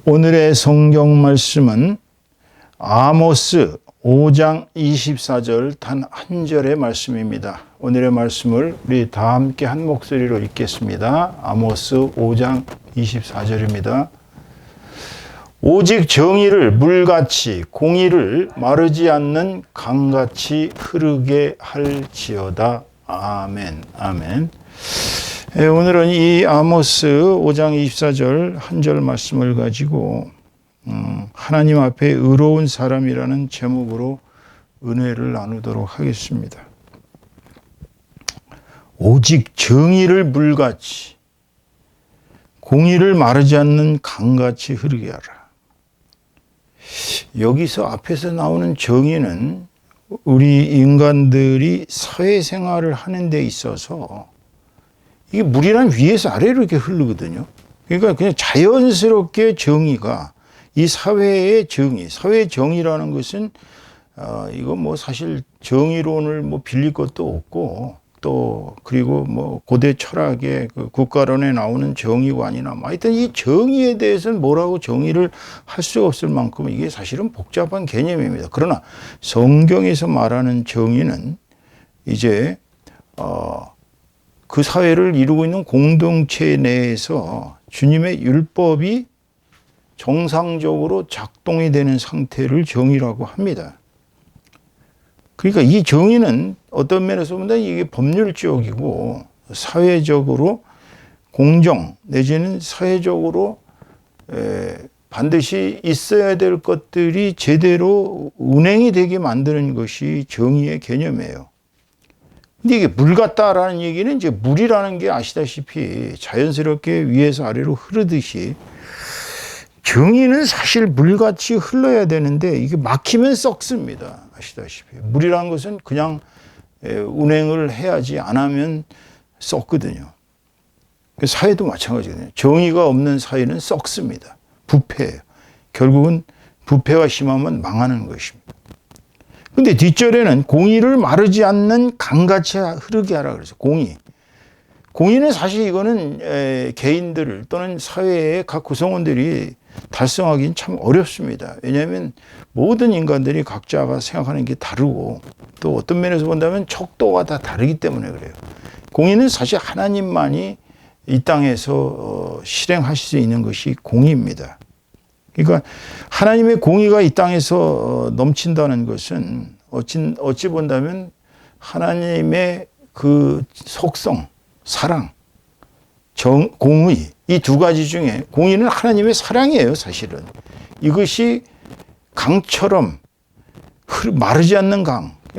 오늘의 성경 말씀은 아모스 5장 24절 단 한 절의 말씀입니다. 오늘의 말씀을 우리 다 함께 한 목소리로 읽겠습니다. 아모스 5장 24절입니다. 오직 정의를 물같이 공의를 마르지 않는 강같이 흐르게 할지어다. 아멘. 아멘. 오늘은 이 아모스 5장 24절 한 절 말씀을 가지고 하나님 앞에 의로운 사람이라는 제목으로 은혜를 나누도록 하겠습니다. 오직 정의를 물같이 공의를 마르지 않는 강같이 흐르게 하라. 여기서 앞에서 나오는 정의는 우리 인간들이 사회생활을 하는 데 있어서 이게 물이란 위에서 아래로 이렇게 흐르거든요. 그러니까 그냥 자연스럽게 정의가 이 사회의 정의, 사회의 정의라는 것은 이거 뭐 사실 정의론을 뭐 빌릴 것도 없고 또 그리고 뭐 고대 철학의 그 국가론에 나오는 정의관이나 뭐 하여튼 이 정의에 대해서는 뭐라고 정의를 할 수가 없을 만큼 이게 사실은 복잡한 개념입니다. 그러나 성경에서 말하는 정의는 이제 그 사회를 이루고 있는 공동체 내에서 주님의 율법이 정상적으로 작동이 되는 상태를 정의라고 합니다. 그러니까 이 정의는 어떤 면에서 보면 이게 법률적이고 사회적으로 공정 내지는 사회적으로 반드시 있어야 될 것들이 제대로 운행이 되게 만드는 것이 정의의 개념이에요. 근데 이게 물 같다라는 얘기는 이제 물이라는 게 아시다시피 자연스럽게 위에서 아래로 흐르듯이 정의는 사실 물같이 흘러야 되는데 이게 막히면 썩습니다. 아시다시피 물이라는 것은 그냥 운행을 해야지 안 하면 썩거든요. 사회도 마찬가지거든요. 정의가 없는 사회는 썩습니다. 부패예요. 결국은 부패가 심하면 망하는 것입니다. 근데 뒷절에는 공의를 마르지 않는 강같이 흐르게 하라 그래서 공의는 사실 이거는 개인들 또는 사회의 각 구성원들이 달성하기는 참 어렵습니다. 왜냐하면 모든 인간들이 각자가 생각하는 게 다르고 또 어떤 면에서 본다면 척도가 다 다르기 때문에 그래요. 공의는 사실 하나님만이 이 땅에서 실행하실 수 있는 것이 공의입니다. 그러니까 하나님의 공의가 이 땅에서 넘친다는 것은 어찌 본다면 하나님의 그 속성, 사랑, 공의 이 두 가지 중에 공의는 하나님의 사랑이에요. 사실은 이것이 강처럼 마르지 않는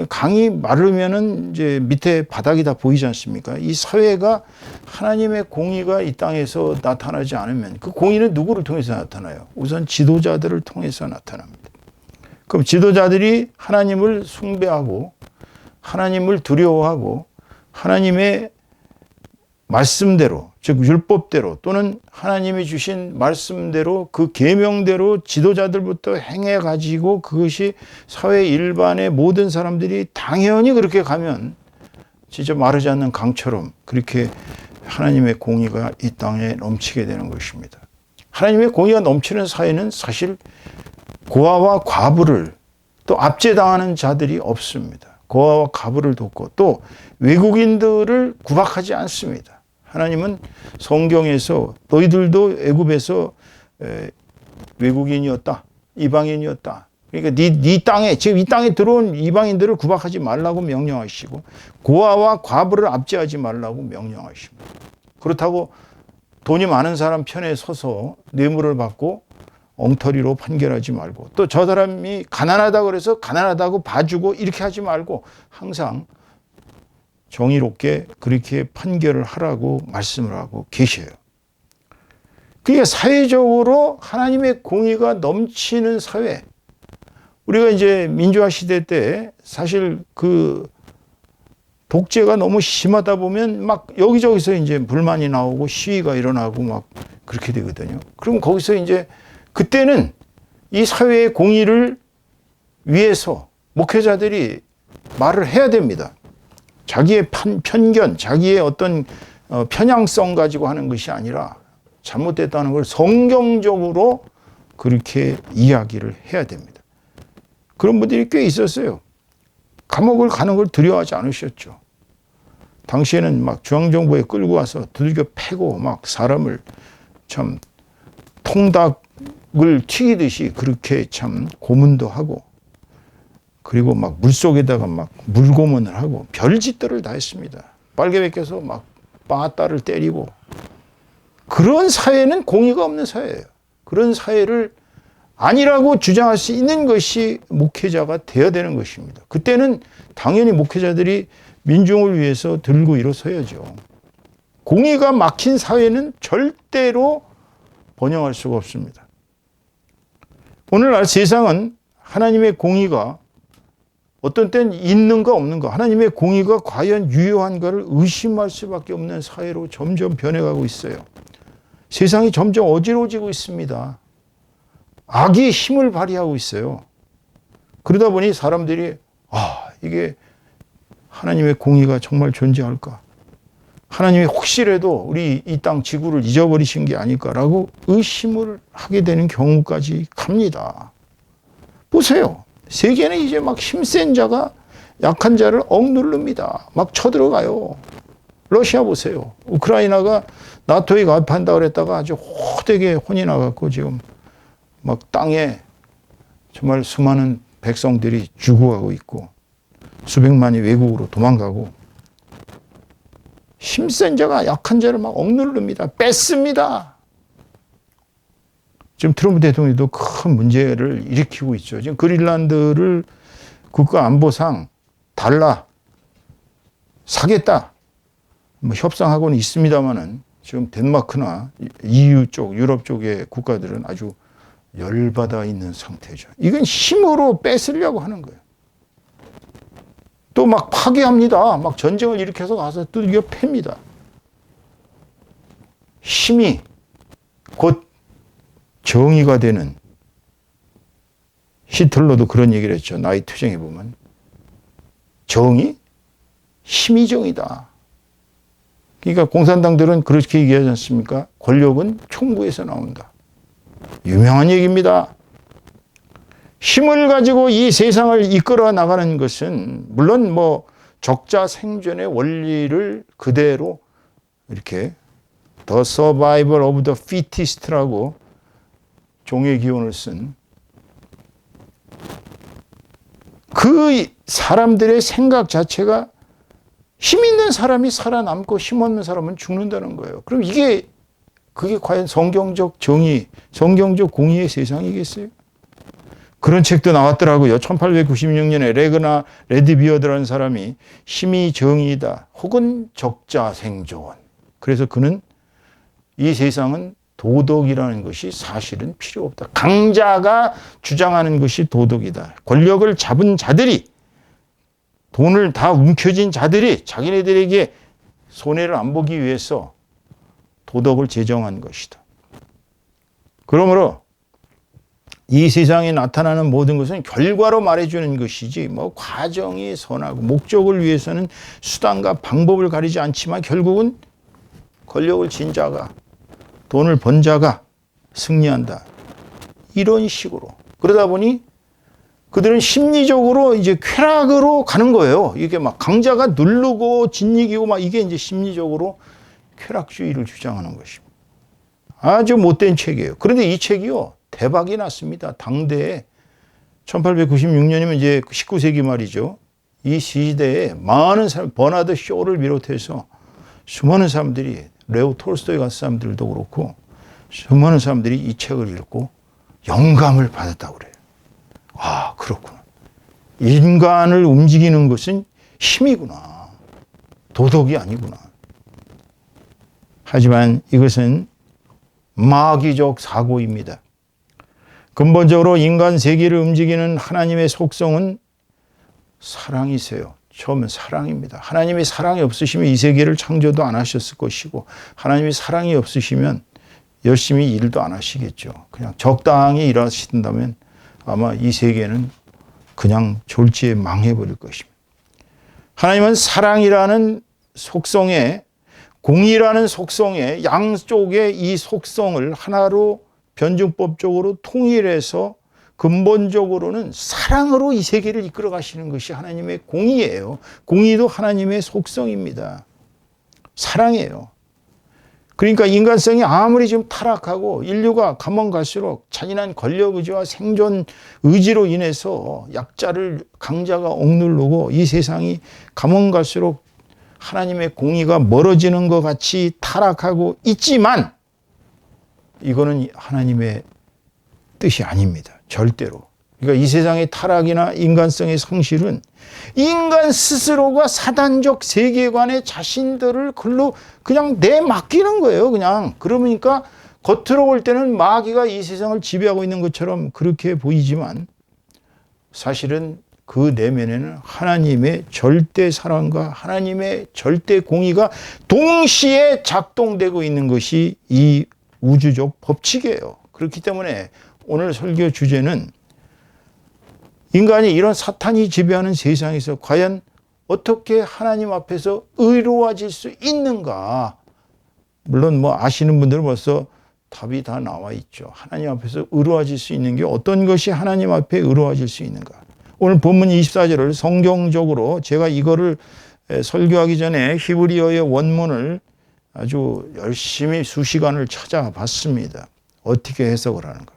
강이 마르면은 이제 밑에 바닥이 다 보이지 않습니까? 이 사회가 하나님의 공의가 이 땅에서 나타나지 않으면 그 공의는 누구를 통해서 나타나요? 우선 지도자들을 통해서 나타납니다. 그럼 지도자들이 하나님을 숭배하고 하나님을 두려워하고 하나님의 말씀대로 즉 율법대로 또는 하나님이 주신 말씀대로 그 계명대로 지도자들부터 행해 가지고 그것이 사회 일반의 모든 사람들이 당연히 그렇게 가면 진짜 마르지 않는 강처럼 그렇게 하나님의 공의가 이 땅에 넘치게 되는 것입니다. 하나님의 공의가 넘치는 사회는 사실 고아와 과부를 또 압제당하는 자들이 없습니다. 고아와 과부를 돕고 또 외국인들을 구박하지 않습니다. 하나님은 성경에서 너희들도 애굽에서 외국인이었다, 이방인이었다. 그러니까 네 땅에 지금 이 땅에 들어온 이방인들을 구박하지 말라고 명령하시고 고아와 과부를 압제하지 말라고 명령하십니다. 그렇다고 돈이 많은 사람 편에 서서 뇌물을 받고 엉터리로 판결하지 말고 또 저 사람이 가난하다 그래서 가난하다고 봐주고 이렇게 하지 말고 항상 정의롭게 그렇게 판결을 하라고 말씀을 하고 계셔요. 그러니까 사회적으로 하나님의 공의가 넘치는 사회. 우리가 이제 민주화 시대 때 사실 그 독재가 너무 심하다 보면 막 여기저기서 이제 불만이 나오고 시위가 일어나고 막 그렇게 되거든요. 그럼 거기서 이제 그때는 이 사회의 공의를 위해서 목회자들이 말을 해야 됩니다. 자기의 편견, 자기의 어떤 편향성 가지고 하는 것이 아니라 잘못됐다는 걸 성경적으로 그렇게 이야기를 해야 됩니다. 그런 분들이 꽤 있었어요. 감옥을 가는 걸 두려워하지 않으셨죠. 당시에는 막 중앙정부에 끌고 와서 두들겨 패고 막 사람을 참 통닭을 튀기듯이 그렇게 참 고문도 하고, 그리고 막 물속에다가 막 물고문을 하고 별짓들을 다 했습니다. 빨개 벗겨서 막 빠따를 때리고. 그런 사회는 공의가 없는 사회예요. 그런 사회를 아니라고 주장할 수 있는 것이 목회자가 되어야 되는 것입니다. 그때는 당연히 목회자들이 민중을 위해서 들고 일어서야죠. 공의가 막힌 사회는 절대로 번영할 수가 없습니다. 오늘날 세상은 하나님의 공의가 어떤 때는 있는가 없는가, 하나님의 공의가 과연 유효한가를 의심할 수밖에 없는 사회로 점점 변해가고 있어요. 세상이 점점 어지러워지고 있습니다. 악이 힘을 발휘하고 있어요. 그러다 보니 사람들이 이게 하나님의 공의가 정말 존재할까? 하나님이 혹시라도 우리 이 땅 지구를 잊어버리신 게 아닐까라고 의심을 하게 되는 경우까지 갑니다. 보세요. 세계는 이제 막 힘센 자가 약한 자를 억누릅니다. 막 쳐들어가요. 러시아 보세요. 우크라이나가 나토에 가입한다 그랬다가 아주 호되게 혼이 나갖고 지금 막 땅에 정말 수많은 백성들이 죽어가고 있고 수백만이 외국으로 도망가고, 힘센 자가 약한 자를 막 억누릅니다. 뺏습니다. 지금 트럼프 대통령도 큰 문제를 일으키고 있죠. 지금 그린란드를 국가안보상 달라 사겠다 뭐 협상하고는 있습니다만은 지금 덴마크나 EU 쪽, 유럽 쪽의 국가들은 아주 열받아 있는 상태죠. 이건 힘으로 뺏으려고 하는 거예요. 또 막 파괴합니다. 막 전쟁을 일으켜서 가서 두들겨 팹니다. 힘이 곧 정의가 되는, 히틀러도 그런 얘기를 했죠. 나이 투쟁해 보면 정의? 힘이 정의다. 그러니까 공산당들은 그렇게 얘기하지 않습니까? 권력은 총구에서 나온다. 유명한 얘기입니다. 힘을 가지고 이 세상을 이끌어 나가는 것은 물론 뭐 적자 생존의 원리를 그대로 이렇게 The Survival of the Fittest라고 종의 기원을 쓴 그 사람들의 생각 자체가 힘 있는 사람이 살아남고 힘 없는 사람은 죽는다는 거예요. 그럼 그게 과연 성경적 정의, 성경적 공의의 세상이겠어요? 그런 책도 나왔더라고요. 1896년에 레드비어드라는 사람이 힘이 정의이다 혹은 적자 생존. 그래서 그는 이 세상은 도덕이라는 것이 사실은 필요 없다. 강자가 주장하는 것이 도덕이다. 권력을 잡은 자들이, 돈을 다 움켜쥔 자들이 자기네들에게 손해를 안 보기 위해서 도덕을 제정한 것이다. 그러므로 이 세상에 나타나는 모든 것은 결과로 말해주는 것이지 뭐 과정이 선하고 목적을 위해서는 수단과 방법을 가리지 않지만 결국은 권력을 쥔 자가, 돈을 번 자가 승리한다. 이런 식으로. 그러다 보니 그들은 심리적으로 이제 쾌락으로 가는 거예요. 이게 막 강자가 누르고 진이기고 막 이게 이제 심리적으로 쾌락주의를 주장하는 것입니다. 아주 못된 책이에요. 그런데 이 책이요, 대박이 났습니다. 당대에 1896년이면 이제 19세기 말이죠. 이 시대에 많은 사람, 버나드 쇼를 비롯해서 수많은 사람들이, 레오 톨스토이 같은 사람들도 그렇고 수많은 사람들이 이 책을 읽고 영감을 받았다고 그래요. 아, 그렇구나. 인간을 움직이는 것은 힘이구나. 도덕이 아니구나. 하지만 이것은 마귀적 사고입니다. 근본적으로 인간 세계를 움직이는 하나님의 속성은 사랑이세요. 처음엔 사랑입니다. 하나님이 사랑이 없으시면 이 세계를 창조도 안 하셨을 것이고, 하나님이 사랑이 없으시면 열심히 일도 안 하시겠죠. 그냥 적당히 일하신다면 아마 이 세계는 그냥 졸지에 망해버릴 것입니다. 하나님은 사랑이라는 속성에, 공의라는 속성에, 양쪽의 이 속성을 하나로 변증법적으로 통일해서 근본적으로는 사랑으로 이 세계를 이끌어 가시는 것이 하나님의 공의예요. 공의도 하나님의 속성입니다. 사랑이에요. 그러니까 인간성이 아무리 지금 타락하고 인류가 가면 갈수록 잔인한 권력 의지와 생존 의지로 인해서 약자를 강자가 억누르고 이 세상이 가면 갈수록 하나님의 공의가 멀어지는 것 같이 타락하고 있지만 이거는 하나님의 뜻이 아닙니다. 절대로. 그러니까 이 세상의 타락이나 인간성의 상실은 인간 스스로가 사단적 세계관의 자신들을 글로 그냥 내맡기는 거예요. 그냥. 그러니까 겉으로 볼 때는 마귀가 이 세상을 지배하고 있는 것처럼 그렇게 보이지만 사실은 그 내면에는 하나님의 절대 사랑과 하나님의 절대 공의가 동시에 작동되고 있는 것이 이 우주적 법칙이에요. 그렇기 때문에 오늘 설교 주제는 인간이 이런 사탄이 지배하는 세상에서 과연 어떻게 하나님 앞에서 의로워질 수 있는가? 물론 뭐 아시는 분들은 벌써 답이 다 나와 있죠. 하나님 앞에서 의로워질 수 있는 게 어떤 것이 하나님 앞에 의로워질 수 있는가? 오늘 본문 24절을 성경적으로 제가 이거를 설교하기 전에 히브리어의 원문을 아주 열심히 수시간을 찾아봤습니다. 어떻게 해석을 하는가?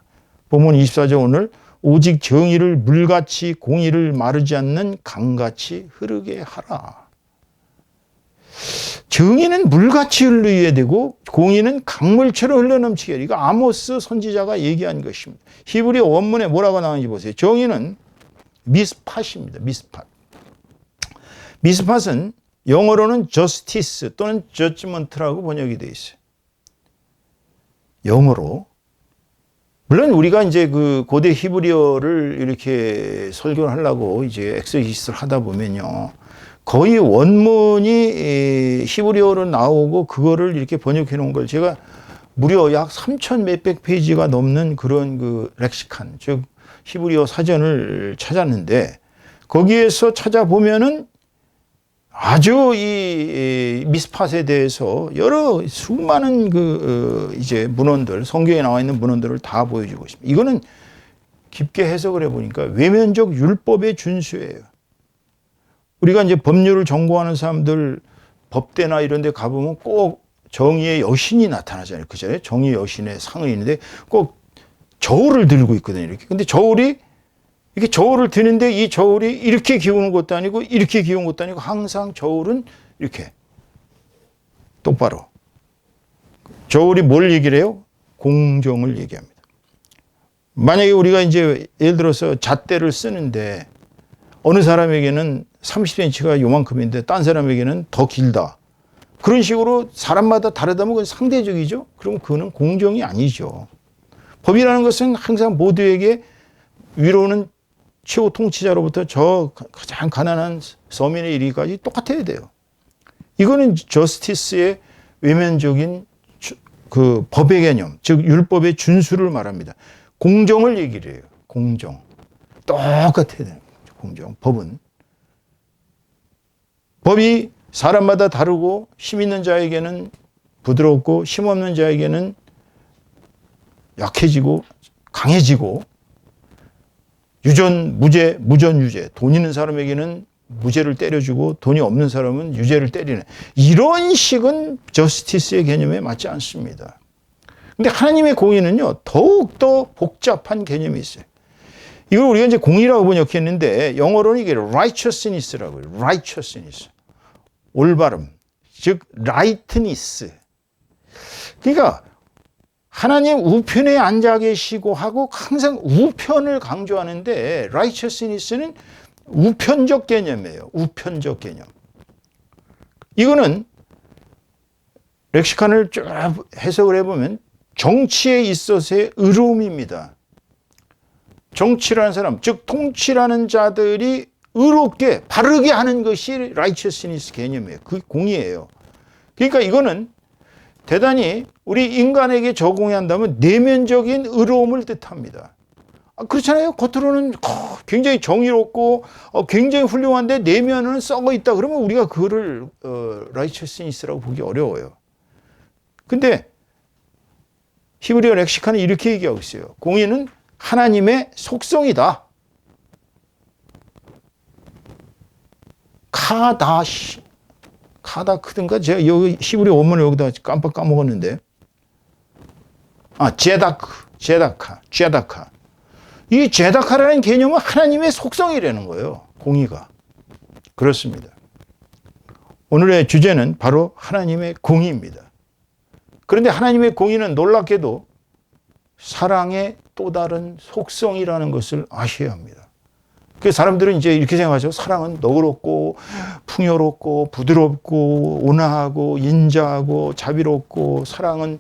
본문 24절 오늘 오직 정의를 물같이 공의를 마르지 않는 강같이 흐르게 하라. 정의는 물같이 흘러야 되고 공의는 강물처럼 흘러넘치게 해야. 이거 아모스 선지자가 얘기한 것입니다. 히브리 원문에 뭐라고 나오는지 보세요. 정의는 미스팟입니다. 미스팟. 미스팟은 영어로는 justice 또는 judgment라고 번역이 되어 있어요. 영어로. 물론 우리가 이제 그 고대 히브리어를 이렇게 설교를 하려고 이제 엑세시스를 하다 보면요. 거의 원문이 히브리어로 나오고 그거를 이렇게 번역해 놓은 걸 제가 무려 약 3,000 몇백 페이지가 넘는 그런 그 렉시칸, 즉 히브리어 사전을 찾았는데 거기에서 찾아보면은 아주 이 미스팟에 대해서 여러 수많은 그 이제 문헌들, 성경에 나와 있는 문헌들을 다 보여주고 있습니다. 이거는 깊게 해석을 해보니까 외면적 율법의 준수예요. 우리가 이제 법률을 전공하는 사람들 법대나 이런 데 가보면 꼭 정의의 여신이 나타나잖아요. 그잖아요. 정의의 여신의 상을 있는데 꼭 저울을 들고 있거든요. 이렇게. 근데 저울이 이렇게 저울을 드는데 이 저울이 이렇게 기우는 것도 아니고 이렇게 기우는 것도 아니고 항상 저울은 이렇게 똑바로. 저울이 뭘 얘기를 해요? 공정을 얘기합니다. 만약에 우리가 이제 예를 들어서 잣대를 쓰는데 어느 사람에게는 30cm가 요만큼인데 딴 사람에게는 더 길다. 그런 식으로 사람마다 다르다면 그건 상대적이죠. 그럼 그거는 공정이 아니죠. 법이라는 것은 항상 모두에게 위로는 최고 통치자로부터 저 가장 가난한 서민의 이르기까지 똑같아야 돼요. 이거는 저스티스의 외면적인 그 법의 개념, 즉 율법의 준수를 말합니다. 공정을 얘기를 해요. 공정. 똑같아야 돼요. 공정. 법은. 법이 사람마다 다르고 힘 있는 자에게는 부드럽고 힘 없는 자에게는 약해지고 강해지고 유전, 무죄, 무전, 유죄. 돈 있는 사람에게는 무죄를 때려주고 돈이 없는 사람은 유죄를 때리는 이런 식은 저스티스의 개념에 맞지 않습니다. 근데 하나님의 공의는요, 더욱더 복잡한 개념이 있어요. 이걸 우리가 이제 공의라고 번역했는데 영어로는 이게 righteousness라고 해요. righteousness. 올바름. 즉, rightness. 그러니까 하나님 우편에 앉아 계시고 하고 항상 우편을 강조하는데 righteousness는 우편적 개념이에요. 우편적 개념. 이거는 렉시칸을 쭉 해석을 해보면 정치에 있어서의 의로움입니다. 정치라는 사람, 즉 통치라는 자들이 의롭게 바르게 하는 것이 righteousness 개념이에요. 그 공의예요. 그러니까 이거는 대단히 우리 인간에게 적용한다면 내면적인 의로움을 뜻합니다. 그렇잖아요. 겉으로는 굉장히 정의롭고 굉장히 훌륭한데 내면은 썩어 있다. 그러면 우리가 그거를 righteousness라고 보기 어려워요. 근데 히브리어 렉시카는 이렇게 얘기하고 있어요. 공의는 하나님의 속성이다. 카다크든가 제가 여기 히브리어 원문을 여기다 깜빡 까먹었는데, 제다카. 이 제다카라는 개념은 하나님의 속성이라는 거예요. 공의가. 그렇습니다. 오늘의 주제는 바로 하나님의 공의입니다. 그런데 하나님의 공의는 놀랍게도 사랑의 또 다른 속성이라는 것을 아셔야 합니다. 그래서 사람들은 이제 이렇게 생각하죠. 사랑은 너그럽고 풍요롭고 부드럽고 온화하고 인자하고 자비롭고, 사랑은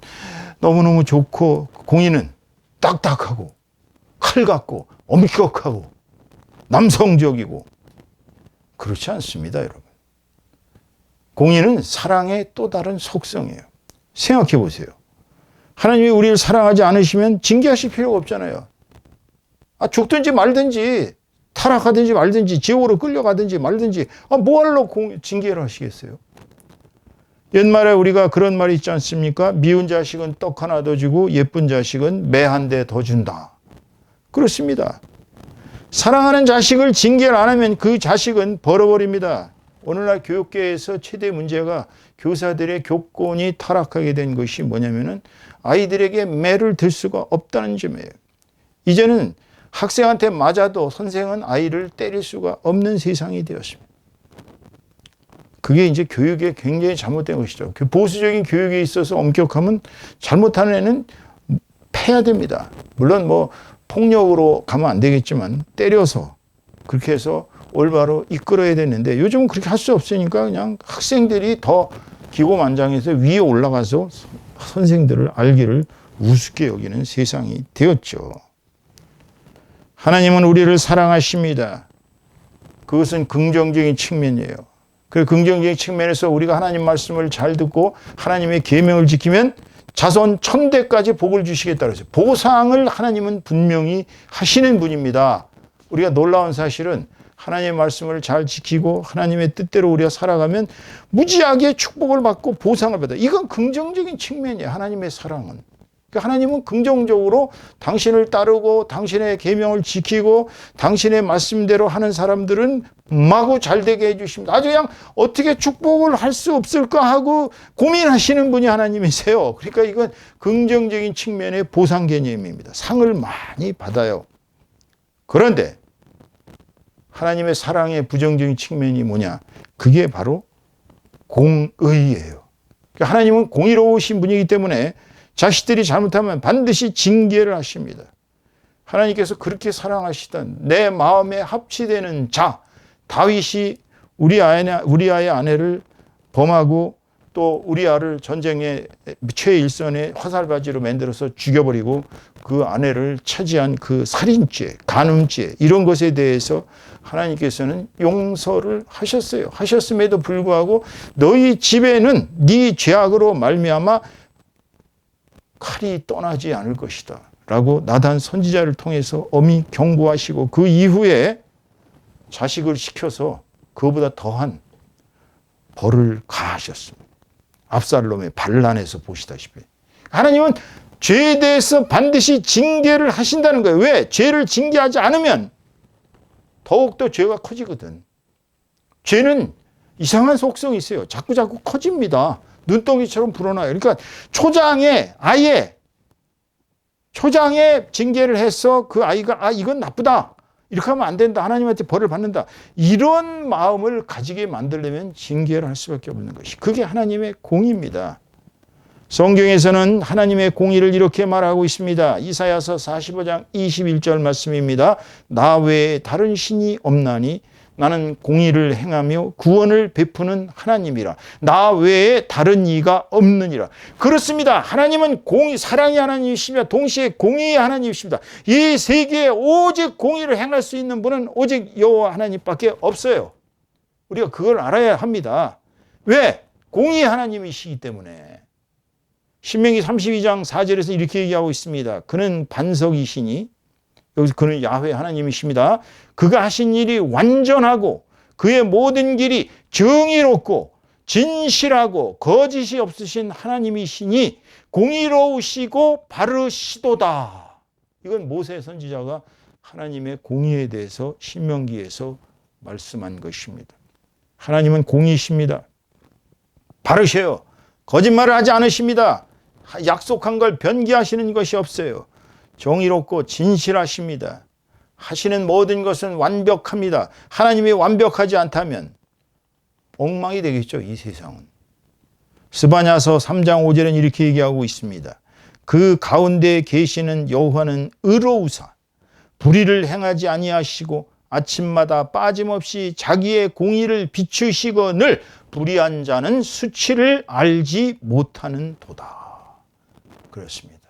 너무너무 좋고, 공의는 딱딱하고 칼 같고 엄격하고 남성적이고. 그렇지 않습니다, 여러분. 공의는 사랑의 또 다른 속성이에요. 생각해 보세요. 하나님이 우리를 사랑하지 않으시면 징계하실 필요가 없잖아요. 죽든지 말든지, 타락하든지 말든지, 지옥으로 끌려가든지 말든지, 뭐하러 징계를 하시겠어요? 옛말에 우리가 그런 말이 있지 않습니까? 미운 자식은 떡 하나 더 주고 예쁜 자식은 매 한 대 더 준다. 그렇습니다. 사랑하는 자식을 징계를 안 하면 그 자식은 벌어버립니다. 오늘날 교육계에서 최대 문제가 교사들의 교권이 타락하게 된 것이 뭐냐면은 아이들에게 매를 들 수가 없다는 점이에요. 이제는 학생한테 맞아도 선생은 아이를 때릴 수가 없는 세상이 되었습니다. 그게 이제 교육에 굉장히 잘못된 것이죠. 보수적인 교육에 있어서 엄격하면 잘못하는 애는 패야 됩니다. 물론 뭐 폭력으로 가면 안 되겠지만 때려서 그렇게 해서 올바로 이끌어야 되는데, 요즘은 그렇게 할 수 없으니까 그냥 학생들이 더 기고만장해서 위에 올라가서 선생들을 알기를 우습게 여기는 세상이 되었죠. 하나님은 우리를 사랑하십니다. 그것은 긍정적인 측면이에요. 그 긍정적인 측면에서 우리가 하나님 말씀을 잘 듣고 하나님의 계명을 지키면 자손 1000대까지 복을 주시겠다 그랬어요. 보상을 하나님은 분명히 하시는 분입니다. 우리가 놀라운 사실은 하나님의 말씀을 잘 지키고 하나님의 뜻대로 우리가 살아가면 무지하게 축복을 받고 보상을 받아요. 이건 긍정적인 측면이에요. 하나님의 사랑은. 그러니까 하나님은 긍정적으로 당신을 따르고 당신의 계명을 지키고 당신의 말씀대로 하는 사람들은 마구 잘되게 해주십니다. 아주 그냥 어떻게 축복을 할 수 없을까 하고 고민하시는 분이 하나님이세요. 그러니까 이건 긍정적인 측면의 보상 개념입니다. 상을 많이 받아요. 그런데 하나님의 사랑의 부정적인 측면이 뭐냐? 그게 바로 공의예요. 그러니까 하나님은 공의로우신 분이기 때문에 자식들이 잘못하면 반드시 징계를 하십니다. 하나님께서 그렇게 사랑하시던 내 마음에 합치되는 자 다윗이 우리아의 아내를 범하고 또 우리아를 전쟁의 최일선의 화살바지로 만들어서 죽여버리고 그 아내를 차지한 그 살인죄, 간음죄 이런 것에 대해서 하나님께서는 용서를 하셨어요. 하셨음에도 불구하고 너희 집에는 네 죄악으로 말미암아 칼이 떠나지 않을 것이다 라고 나단 선지자를 통해서 엄히 경고하시고 그 이후에 자식을 시켜서 그보다 더한 벌을 가하셨습니다. 압살롬의 반란에서 보시다시피 하나님은 죄에 대해서 반드시 징계를 하신다는 거예요. 왜? 죄를 징계하지 않으면 더욱더 죄가 커지거든. 죄는 이상한 속성이 있어요. 자꾸 커집니다. 눈덩이처럼 불어나요. 그러니까 초장에 징계를 해서 그 아이가 이건 나쁘다. 이렇게 하면 안 된다. 하나님한테 벌을 받는다. 이런 마음을 가지게 만들려면 징계를 할 수밖에 없는 것이. 그게 하나님의 공의입니다. 성경에서는 하나님의 공의를 이렇게 말하고 있습니다. 이사야서 45장 21절 말씀입니다. 나 외에 다른 신이 없나니 나는 공의를 행하며 구원을 베푸는 하나님이라. 나 외에 다른 이가 없느니라. 그렇습니다. 하나님은 사랑의 하나님이시며 동시에 공의의 하나님이십니다. 이 세계에 오직 공의를 행할 수 있는 분은 오직 여호와 하나님밖에 없어요. 우리가 그걸 알아야 합니다. 왜? 공의의 하나님이시기 때문에. 신명기 32장 4절에서 이렇게 얘기하고 있습니다. 그는 반석이시니 여기서 그는 야훼 하나님이십니다. 그가 하신 일이 완전하고 그의 모든 길이 정의롭고 진실하고 거짓이 없으신 하나님이시니 공의로우시고 바르시도다. 이건 모세 선지자가 하나님의 공의에 대해서 신명기에서 말씀한 것입니다. 하나님은 공의이십니다. 바르셔요. 거짓말을 하지 않으십니다. 약속한 걸 변기하시는 것이 없어요. 정의롭고 진실하십니다. 하시는 모든 것은 완벽합니다. 하나님이 완벽하지 않다면 엉망이 되겠죠, 이 세상은. 스바냐서 3장 5절은 이렇게 얘기하고 있습니다. 그 가운데 계시는 여호와는 의로우사 불의를 행하지 아니하시고 아침마다 빠짐없이 자기의 공의를 비추시거늘 불의한 자는 수치를 알지 못하는 도다. 그렇습니다.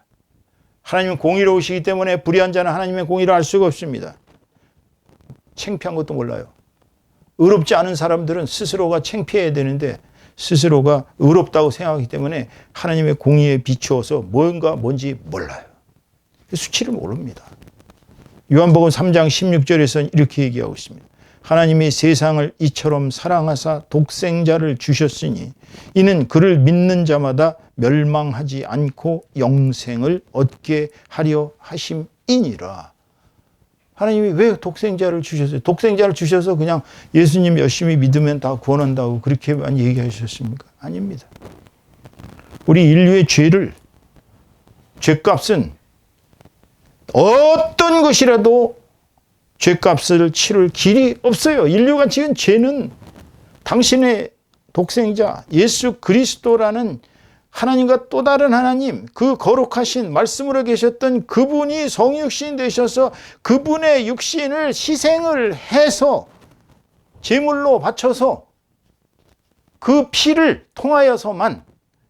하나님은 공의로우시기 때문에 불의한 자는 하나님의 공의를 알 수가 없습니다. 창피한 것도 몰라요. 의롭지 않은 사람들은 스스로가 창피해야 되는데 스스로가 의롭다고 생각하기 때문에 하나님의 공의에 비추어서 뭔지 몰라요. 수치를 모릅니다. 요한복음 3장 16절에서는 이렇게 얘기하고 있습니다. 하나님이 세상을 이처럼 사랑하사 독생자를 주셨으니 이는 그를 믿는 자마다 멸망하지 않고 영생을 얻게 하려 하심이니라. 하나님이 왜 독생자를 주셨어요? 독생자를 주셔서 그냥 예수님 열심히 믿으면 다 구원한다고 그렇게만 얘기하셨습니까? 아닙니다. 우리 인류의 죄값은 어떤 것이라도 죄값을 치를 길이 없어요. 인류가 지은 죄는 당신의 독생자 예수 그리스도라는 하나님과 또 다른 하나님, 그 거룩하신 말씀으로 계셨던 그분이 성육신 되셔서 그분의 육신을 희생을 해서 제물로 바쳐서 그 피를 통하여서만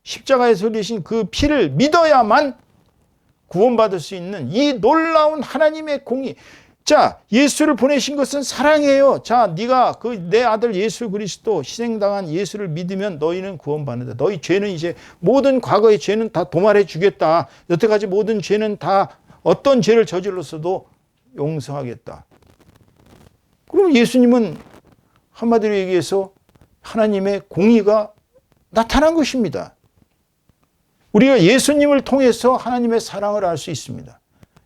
십자가에서 흘리신 그 피를 믿어야만 구원받을 수 있는 이 놀라운 하나님의 공의. 자, 예수를 보내신 것은 사랑이에요. 자, 네가 내 아들 예수 그리스도 희생당한 예수를 믿으면 너희는 구원받는다. 너희 죄는 이제 모든 과거의 죄는 다 도말해 주겠다. 여태까지 모든 죄는 다 어떤 죄를 저질렀어도 용서하겠다. 그럼 예수님은 한마디로 얘기해서 하나님의 공의가 나타난 것입니다. 우리가 예수님을 통해서 하나님의 사랑을 알 수 있습니다.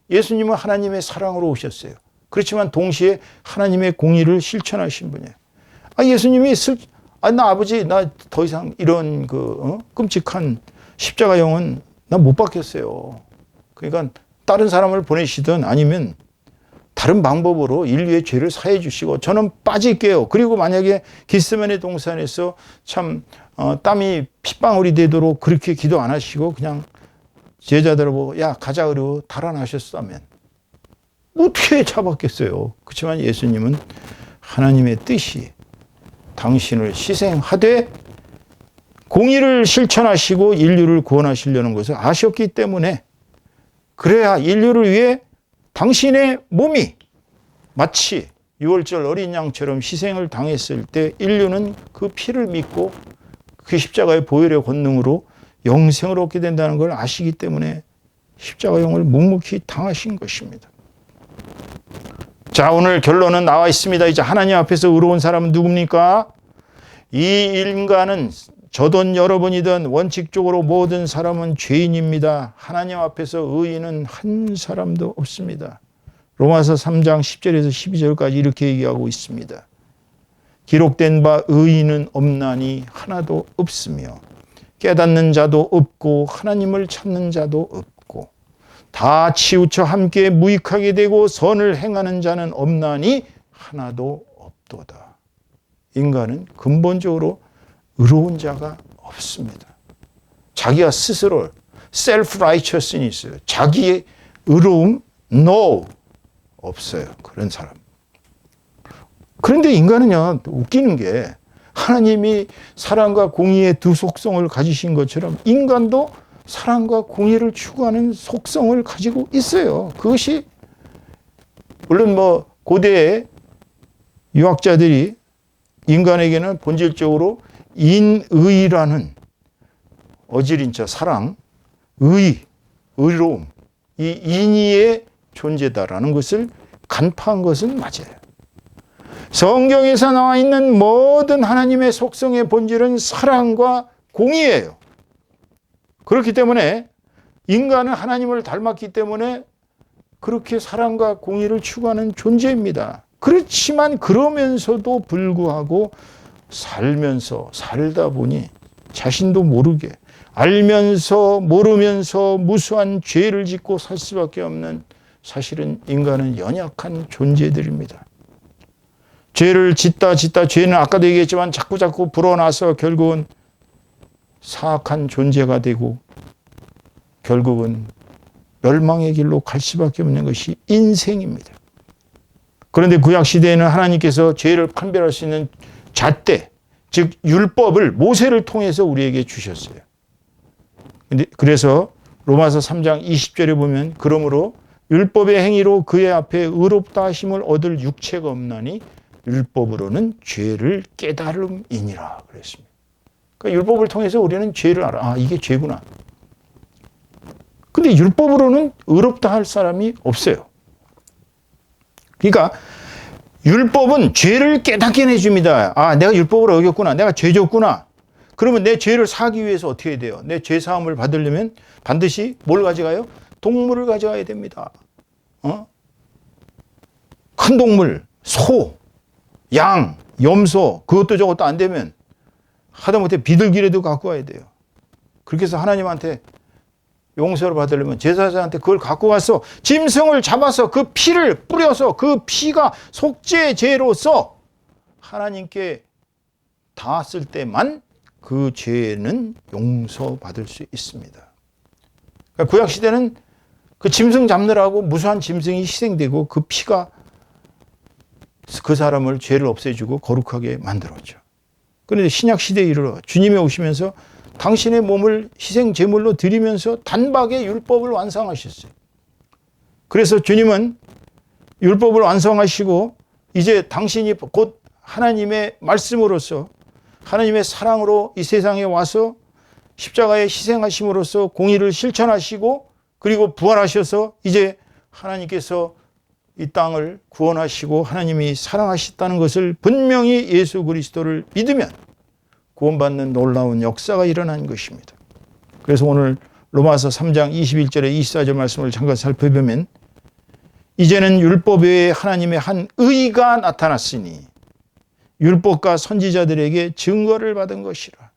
예수님은 하나님의 사랑으로 오셨어요. 그렇지만 동시에 하나님의 공의를 실천하신 분이에요. 예수님이 나 아버지 나 더 이상 이런 끔찍한 십자가형은 나 못 받겠어요. 그러니까 다른 사람을 보내시든 아니면 다른 방법으로 인류의 죄를 사해 주시고 저는 빠질게요. 그리고 만약에 겟세마네 동산에서 참 땀이 핏방울이 되도록 그렇게 기도 안 하시고 그냥 제자들을 보고 야 가자 그러고 달아나셨다면 어떻게 잡았겠어요. 그렇지만 예수님은 하나님의 뜻이 당신을 희생하되 공의를 실천하시고 인류를 구원하시려는 것을 아셨기 때문에 그래야 인류를 위해 당신의 몸이 마치 6월절 어린 양처럼 희생을 당했을 때 인류는 그 피를 믿고 그 십자가의 보혈의 권능으로 영생을 얻게 된다는 걸 아시기 때문에 십자가형을 묵묵히 당하신 것입니다. 자, 오늘 결론은 나와 있습니다. 이제 하나님 앞에서 의로운 사람은 누굽니까? 이 인간은 저든 여러분이든 원칙적으로 모든 사람은 죄인입니다. 하나님 앞에서 의인은 한 사람도 없습니다. 로마서 3장 10절에서 12절까지 이렇게 얘기하고 있습니다. 기록된 바 의인은 없나니 하나도 없으며 깨닫는 자도 없고 하나님을 찾는 자도 없고 다 치우쳐 함께 무익하게 되고 선을 행하는 자는 없나니 하나도 없도다. 인간은 근본적으로 의로운 자가 없습니다. 자기가 스스로 self-righteousness, 자기의 의로움, no, 없어요. 그런 사람. 그런데 인간은요, 웃기는 게 하나님이 사랑과 공의의 두 속성을 가지신 것처럼 인간도 사랑과 공의를 추구하는 속성을 가지고 있어요. 그것이 물론 고대의 유학자들이 인간에게는 본질적으로 인의라는 어지린자 사랑, 의로움, 이 인의의 존재다라는 것을 간파한 것은 맞아요. 성경에서 나와 있는 모든 하나님의 속성의 본질은 사랑과 공의예요. 그렇기 때문에 인간은 하나님을 닮았기 때문에 그렇게 사랑과 공의를 추구하는 존재입니다. 그렇지만 그러면서도 불구하고 살다 보니 자신도 모르게 알면서 모르면서 무수한 죄를 짓고 살 수밖에 없는, 사실은 인간은 연약한 존재들입니다. 죄를 짓다 죄는 아까도 얘기했지만 자꾸 불어나서 결국은 사악한 존재가 되고 결국은 멸망의 길로 갈 수밖에 없는 것이 인생입니다. 그런데 구약시대에는 하나님께서 죄를 판별할 수 있는 잣대, 즉 율법을 모세를 통해서 우리에게 주셨어요. 그래서 로마서 3장 20절에 보면 그러므로 율법의 행위로 그의 앞에 의롭다 하심을 얻을 육체가 없나니 율법으로는 죄를 깨달음이니라 그랬습니다. 그러니까 율법을 통해서 우리는 죄를 알아. 아, 이게 죄구나. 근데 율법으로는 의롭다 할 사람이 없어요. 그러니까 율법은 죄를 깨닫게 해줍니다. 아, 내가 율법을 어겼구나. 내가 죄 졌구나. 그러면 내 죄를 사하기 위해서 어떻게 해야 돼요? 내 죄 사함을 받으려면 반드시 뭘 가져가요? 동물을 가져가야 됩니다. 큰 동물, 소, 양, 염소, 그것도 저것도 안 되면 하다못해 비둘기라도 갖고 와야 돼요. 그렇게 해서 하나님한테 용서를 받으려면 제사장한테 그걸 갖고 와서 짐승을 잡아서 그 피를 뿌려서 그 피가 속죄제로서 하나님께 닿았을 때만 그 죄는 용서받을 수 있습니다. 그러니까 구약시대는 그 짐승 잡느라고 무수한 짐승이 희생되고 그 피가 그 사람을 죄를 없애주고 거룩하게 만들었죠. 그런데 신약시대에 이르러 주님이 오시면서 당신의 몸을 희생 제물로 드리면서 단박에 율법을 완성하셨어요. 그래서 주님은 율법을 완성하시고 이제 당신이 곧 하나님의 말씀으로서 하나님의 사랑으로 이 세상에 와서 십자가에 희생하심으로써 공의를 실천하시고 그리고 부활하셔서 이제 하나님께서 이 땅을 구원하시고 하나님이 사랑하셨다는 것을 분명히 예수 그리스도를 믿으면 구원받는 놀라운 역사가 일어난 것입니다. 그래서 오늘 로마서 3장 21절에 24절 말씀을 잠깐 살펴보면 이제는 율법 외에 하나님의 한 의가 나타났으니 율법과 선지자들에게 증거를 받은 것이라.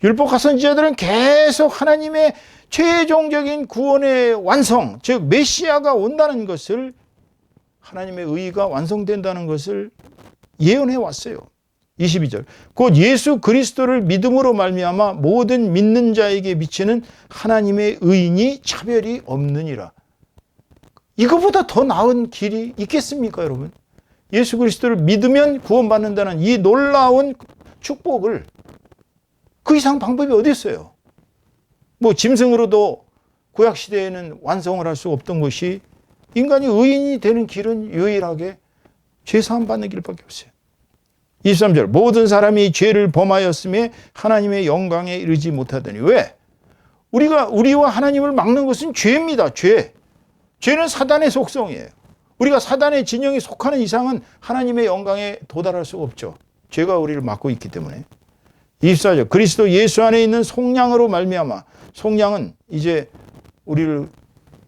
율법과 선지자들은 계속 하나님의 최종적인 구원의 완성, 즉 메시아가 온다는 것을, 하나님의 의가 완성된다는 것을 예언해 왔어요. 22절. 곧 예수 그리스도를 믿음으로 말미암아 모든 믿는 자에게 미치는 하나님의 의인이 차별이 없느니라. 이거보다 더 나은 길이 있겠습니까, 여러분? 예수 그리스도를 믿으면 구원받는다는 이 놀라운 축복을 그 이상 방법이 어디 있어요? 뭐 짐승으로도 구약시대에는 완성을 할 수 없던 것이 인간이 의인이 되는 길은 유일하게 죄사함 받는 길밖에 없어요. 23절. 모든 사람이 죄를 범하였음에 하나님의 영광에 이르지 못하더니. 왜? 우리와 하나님을 막는 것은 죄입니다. 죄는 사단의 속성이에요. 우리가 사단의 진영에 속하는 이상은 하나님의 영광에 도달할 수가 없죠. 죄가 우리를 막고 있기 때문에. 24절. 그리스도 예수 안에 있는 속량으로 말미암아. 속량은 이제 우리를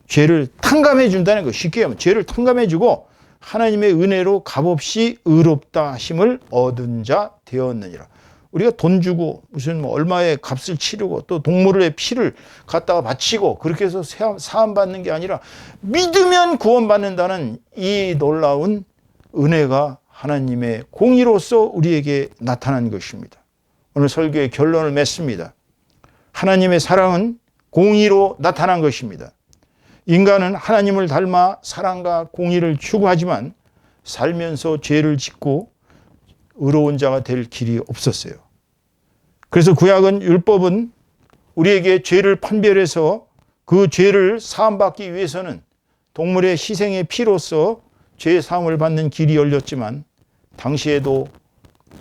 죄를 탕감해 준다는 거. 쉽게 하면 죄를 탕감해 주고 하나님의 은혜로 값없이 의롭다 하심을 얻은 자 되었느니라. 우리가 돈 주고 무슨 뭐 얼마의 값을 치르고 또 동물의 피를 갖다가 바치고 그렇게 해서 사함 받는 게 아니라 믿으면 구원받는다는 이 놀라운 은혜가 하나님의 공의로서 우리에게 나타난 것입니다. 오늘 설교의 결론을 맺습니다. 하나님의 사랑은 공의로 나타난 것입니다. 인간은 하나님을 닮아 사랑과 공의를 추구하지만 살면서 죄를 짓고 의로운 자가 될 길이 없었어요. 그래서 구약은 율법은 우리에게 죄를 판별해서 그 죄를 사함받기 위해서는 동물의 희생의 피로서 죄 사함을 받는 길이 열렸지만 당시에도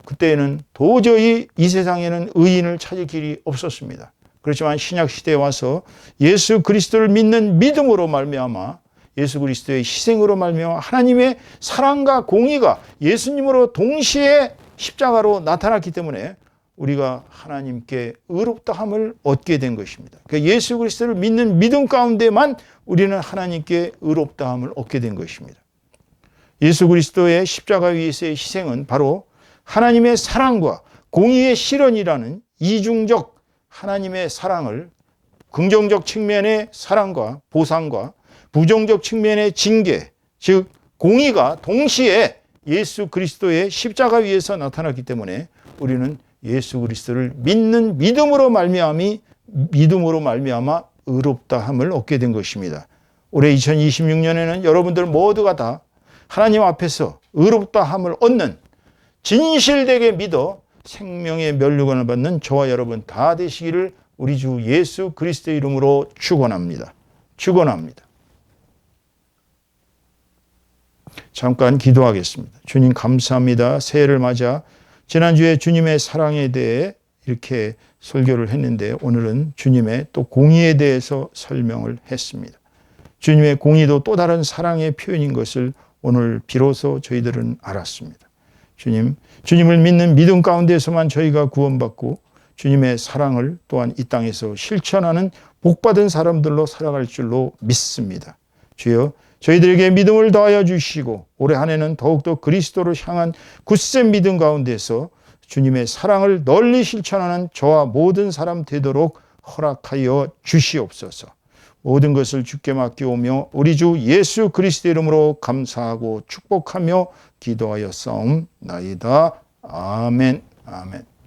그때는 도저히 이 세상에는 의인을 찾을 길이 없었습니다. 그렇지만 신약 시대에 와서 예수 그리스도를 믿는 믿음으로 말미암아 예수 그리스도의 희생으로 말미암아 하나님의 사랑과 공의가 예수님으로 동시에 십자가로 나타났기 때문에 우리가 하나님께 의롭다함을 얻게 된 것입니다. 그러니까 예수 그리스도를 믿는 믿음 가운데만 우리는 하나님께 의롭다함을 얻게 된 것입니다. 예수 그리스도의 십자가 위에서의 희생은 바로 하나님의 사랑과 공의의 실현이라는 이중적 하나님의 사랑을 긍정적 측면의 사랑과 보상과 부정적 측면의 징계, 즉 공의가 동시에 예수 그리스도의 십자가 위에서 나타났기 때문에 우리는 예수 그리스도를 믿는 믿음으로 말미암아 의롭다함을 얻게 된 것입니다. 올해 2026년에는 여러분들 모두가 다 하나님 앞에서 의롭다함을 얻는 진실되게 믿어 생명의 면류관을 받는 저와 여러분 다 되시기를 우리 주 예수 그리스도의 이름으로 축원합니다. 축원합니다. 잠깐 기도하겠습니다. 주님 감사합니다. 새해를 맞아 지난주에 주님의 사랑에 대해 이렇게 설교를 했는데 오늘은 주님의 또 공의에 대해서 설명을 했습니다. 주님의 공의도 또 다른 사랑의 표현인 것을 오늘 비로소 저희들은 알았습니다. 주님을 믿는 믿음 가운데서만 저희가 구원받고 주님의 사랑을 또한 이 땅에서 실천하는 복받은 사람들로 살아갈 줄로 믿습니다. 주여 저희들에게 믿음을 더하여 주시고 올해 한 해는 더욱더 그리스도를 향한 굳센 믿음 가운데서 주님의 사랑을 널리 실천하는 저와 모든 사람 되도록 허락하여 주시옵소서. 모든 것을 주께 맡기오며 우리 주 예수 그리스도 이름으로 감사하고 축복하며 기도하여 싸움나이다. 아멘. 아멘.